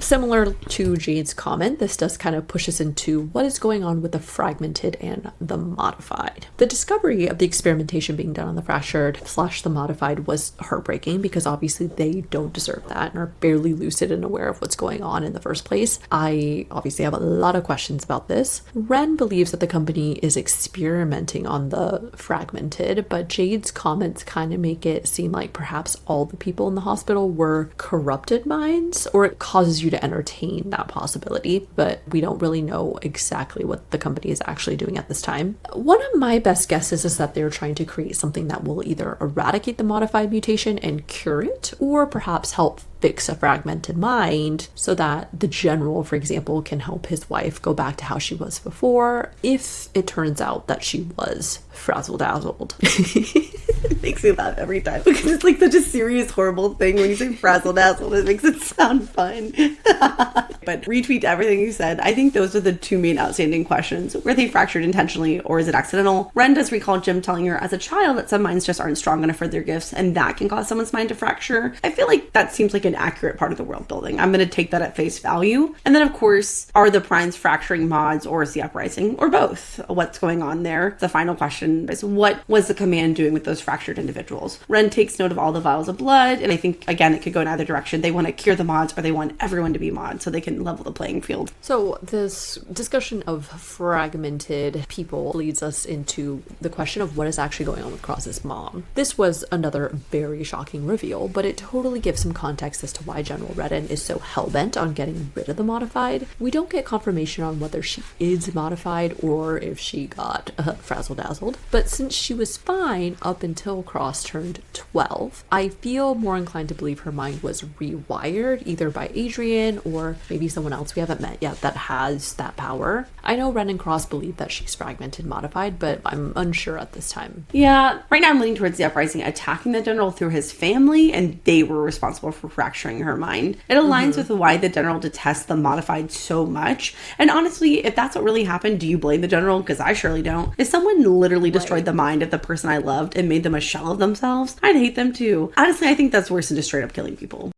Similar to Jade's comment, this does kind of push us into what is going on with the fragmented and the modified. The discovery of the experimentation being done on the fractured / the modified was heartbreaking because obviously they don't deserve that and are barely lucid and aware of what's going on in the first place. I obviously have a lot of questions about this. Ren believes that the company is experimenting on the fragmented, but Jade's comments kind of make it seem like perhaps all the people in the hospital were corrupted minds, or it causes you to entertain that possibility, but we don't really know exactly what the company is actually doing at this time. One of my best guesses is that they're trying to create something that will either eradicate the modified mutation and cure it, or perhaps help fix a fragmented mind so that the general, for example, can help his wife go back to how she was before if it turns out that she was frazzle-dazzled. It makes me laugh every time because it's like such a serious, horrible thing when you say frazzle-dazzled. It makes it sound fun. But retweet everything you said. I think those are the two main outstanding questions. Were they fractured intentionally or is it accidental? Ren does recall Jim telling her as a child that some minds just aren't strong enough for their gifts and that can cause someone's mind to fracture. I feel like that seems like an accurate part of the world building. I'm going to take that at face value. And then of course, are the primes fracturing mods or is the uprising or both? What's going on there? The final question is what was the command doing with those fractured individuals? Ren takes note of all the vials of blood, and I think again it could go in either direction. They want to cure the mods or they want everyone to be mods so they can level the playing field. So this discussion of fragmented people leads us into the question of what is actually going on with Cross's mom. This was another very shocking reveal, but it totally gives some context as to why General Redden is so hellbent on getting rid of the modified. We don't get confirmation on whether she is modified or if she got frazzle-dazzled, but since she was fine up until Cross turned 12, I feel more inclined to believe her mind was rewired either by Adrian or maybe someone else we haven't met yet that has that power. I know Ren and Cross believe that she's fragmented modified, but I'm unsure at this time. Yeah, right now I'm leaning towards the uprising attacking the general through his family, and they were responsible for fracturing her mind. It aligns with why the general detests the modified so much. And honestly, if that's what really happened, do you blame the general? Because I surely don't. If someone literally destroyed the mind of the person I loved and made them a shell of themselves, I'd hate them too. Honestly, I think that's worse than just straight up killing people.